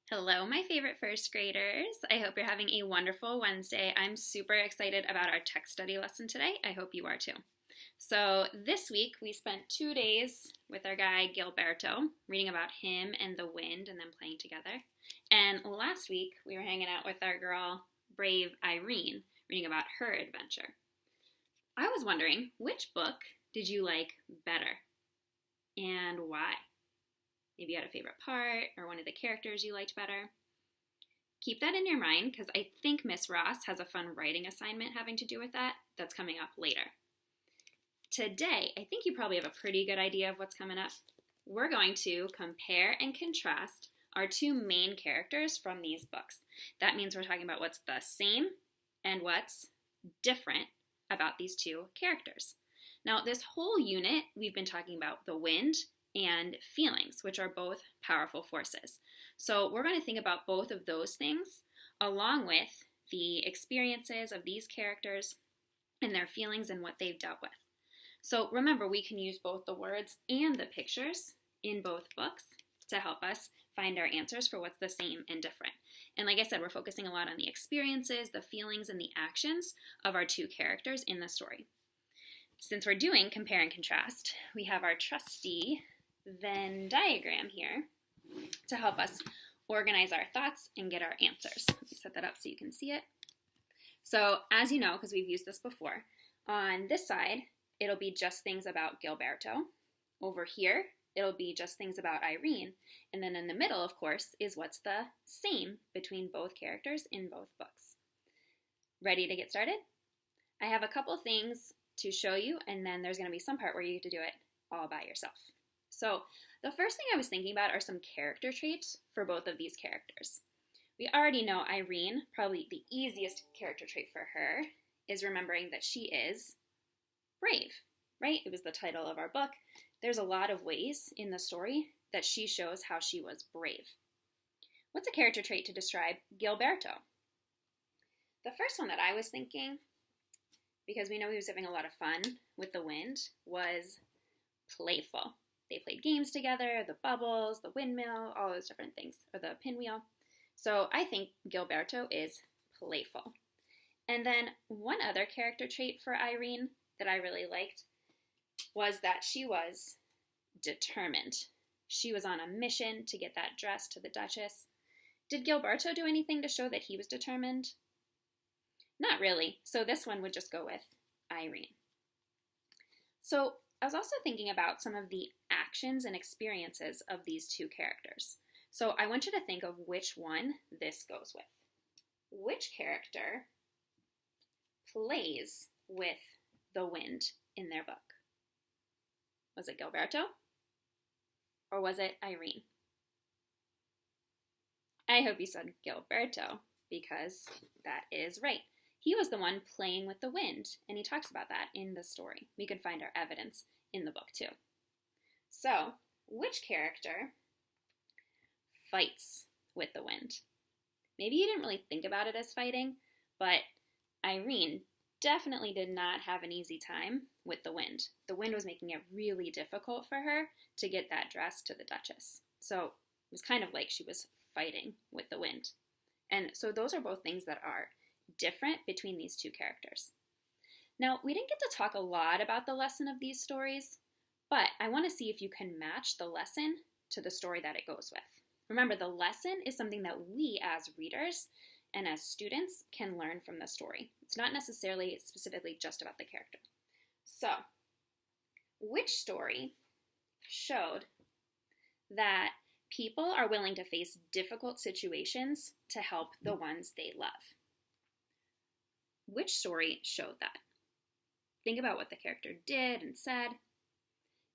Hello, my favorite first graders. I hope you're having a wonderful Wednesday. I'm super excited about our text study lesson today. I hope you are too. So, this week we spent 2 days with our guy Gilberto, reading about him and the wind and then playing together. And last week we were hanging out with our girl, brave Irene, reading about her adventure. I was wondering, which book did you like better and why? Maybe you had a favorite part or one of the characters you liked better. Keep that in your mind because I think Miss Ross has a fun writing assignment having to do with that that's coming up later. Today, I think you probably have a pretty good idea of what's coming up. We're going to compare and contrast our two main characters from these books. That means we're talking about what's the same and what's different about these two characters. Now, this whole unit, we've been talking about the wind and feelings, which are both powerful forces. So we're going to think about both of those things along with the experiences of these characters and their feelings and what they've dealt with. So remember, we can use both the words and the pictures in both books to help us find our answers for what's the same and different. And like I said, we're focusing a lot on the experiences, the feelings, and the actions of our two characters in the story. Since we're doing compare and contrast, we have our trusty Venn diagram here to help us organize our thoughts and get our answers. Let me set that up so you can see it. So as you know, because we've used this before, on this side, it'll be just things about Gilberto. Over here, it'll be just things about Irene. And then in the middle, of course, is what's the same between both characters in both books. Ready to get started? I have a couple things to show you, and then there's going to be some part where you get to do it all by yourself. So the first thing I was thinking about are some character traits for both of these characters. We already know Irene, probably the easiest character trait for her, is remembering that she is brave, right? It was the title of our book. There's a lot of ways in the story that she shows how she was brave. What's a character trait to describe Gilberto? The first one that I was thinking, because we know he was having a lot of fun with the wind, was playful. They played games together, the bubbles, the windmill, all those different things, or the pinwheel. So I think Gilberto is playful. And then one other character trait for Irene that I really liked was that she was determined. She was on a mission to get that dress to the Duchess. Did Gilberto do anything to show that he was determined? Not really. So this one would just go with Irene. So I was also thinking about some of the actions and experiences of these two characters. So I want you to think of which one this goes with. Which character plays with the wind in their book? Was it Gilberto or was it Irene? I hope you said Gilberto because that is right. He was the one playing with the wind, and he talks about that in the story. We could find our evidence in the book too. So, which character fights with the wind? Maybe you didn't really think about it as fighting, but Irene definitely did not have an easy time with the wind. The wind was making it really difficult for her to get that dress to the Duchess. So it was kind of like she was fighting with the wind. And so those are both things that are different between these two characters. Now, we didn't get to talk a lot about the lesson of these stories, but I want to see if you can match the lesson to the story that it goes with. Remember, the lesson is something that we as readers and as students can learn from the story. It's not necessarily specifically just about the character. So, which story showed that people are willing to face difficult situations to help the ones they love? Which story showed that? Think about what the character did and said.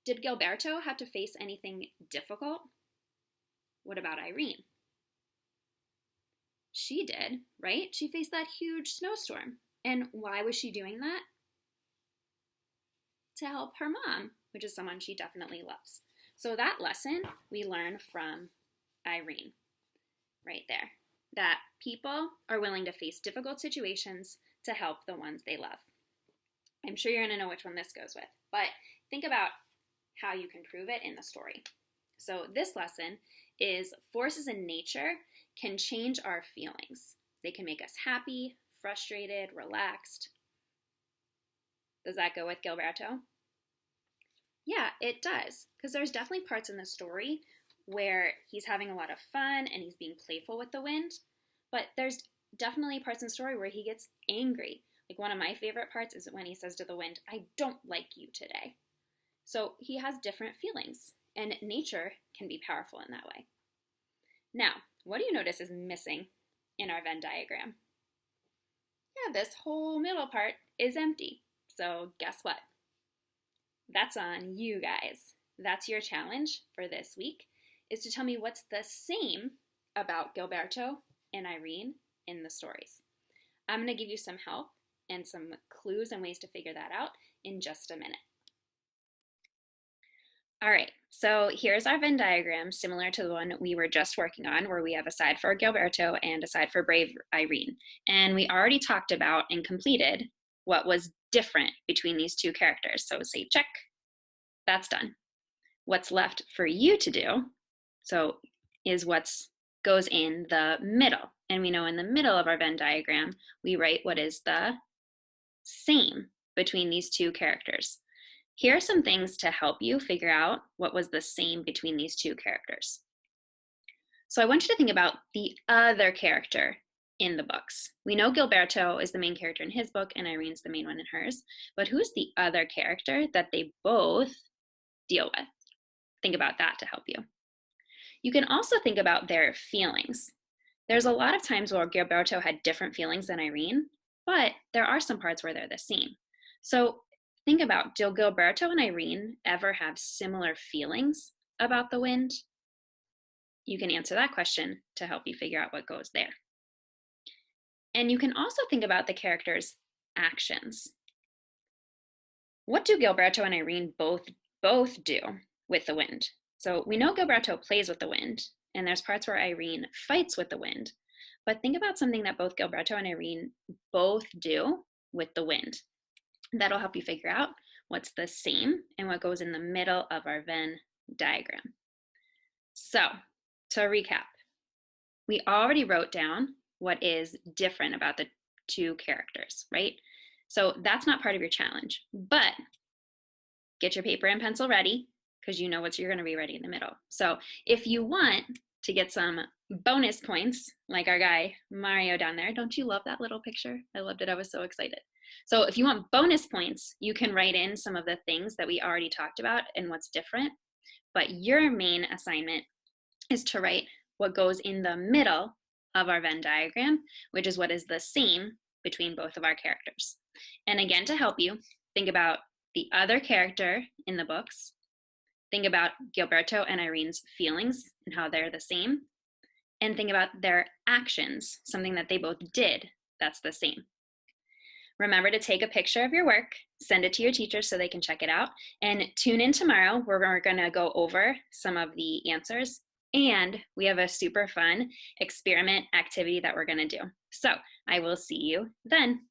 Did Gilberto have to face anything difficult? What about Irene? She did, right? She faced that huge snowstorm. And why was she doing that? To help her mom, which is someone she definitely loves. So that lesson we learn from Irene, right there. That people are willing to face difficult situations to help the ones they love. I'm sure you're going to know which one this goes with, but think about how you can prove it in the story. So this lesson is forces in nature can change our feelings. They can make us happy, frustrated, relaxed. Does that go with Gilberto? Yeah, it does, because there's definitely parts in the story where he's having a lot of fun and he's being playful with the wind, but there's definitely parts in the story where he gets angry. Like one of my favorite parts is when he says to the wind, "I don't like you today." So he has different feelings, and nature can be powerful in that way. Now, what do you notice is missing in our Venn diagram? Yeah, this whole middle part is empty. So guess what? That's on you guys. That's your challenge for this week, is to tell me what's the same about Gilberto and Irene in the stories. I'm going to give you some help and some clues and ways to figure that out in just a minute. All right, so here's our Venn diagram, similar to the one we were just working on, where we have a side for Gilberto and a side for brave Irene. And we already talked about and completed what was different between these two characters. So say check, that's done. What's left for you to do, so is what goes in the middle. And we know in the middle of our Venn diagram, we write what is the same between these two characters. Here are some things to help you figure out what was the same between these two characters. So I want you to think about the other character in the books. We know Gilberto is the main character in his book and Irene's the main one in hers, but who's the other character that they both deal with? Think about that to help you. You can also think about their feelings. There's a lot of times where Gilberto had different feelings than Irene, but there are some parts where they're the same. So think about, do Gilberto and Irene ever have similar feelings about the wind? You can answer that question to help you figure out what goes there. And you can also think about the characters' actions. What do Gilberto and Irene both do with the wind? So we know Gilberto plays with the wind, and there's parts where Irene fights with the wind. But think about something that both Gilberto and Irene both do with the wind. That'll help you figure out what's the same and what goes in the middle of our Venn diagram. So, to recap, we already wrote down what is different about the two characters, right? So that's not part of your challenge, but get your paper and pencil ready, because you know what you're going to be ready in the middle. So if you want to get some bonus points, like our guy Mario down there, don't you love that little picture? I loved it. I was so excited. So if you want bonus points, you can write in some of the things that we already talked about and what's different. But your main assignment is to write what goes in the middle of our Venn diagram, which is what is the same between both of our characters. And again, to help you, think about the other character in the books. Think about Gilberto and Irene's feelings and how they're the same. And think about their actions, something that they both did that's the same. Remember to take a picture of your work, send it to your teacher so they can check it out, and tune in tomorrow where we're going to go over some of the answers, and we have a super fun experiment activity that we're going to do. So I will see you then.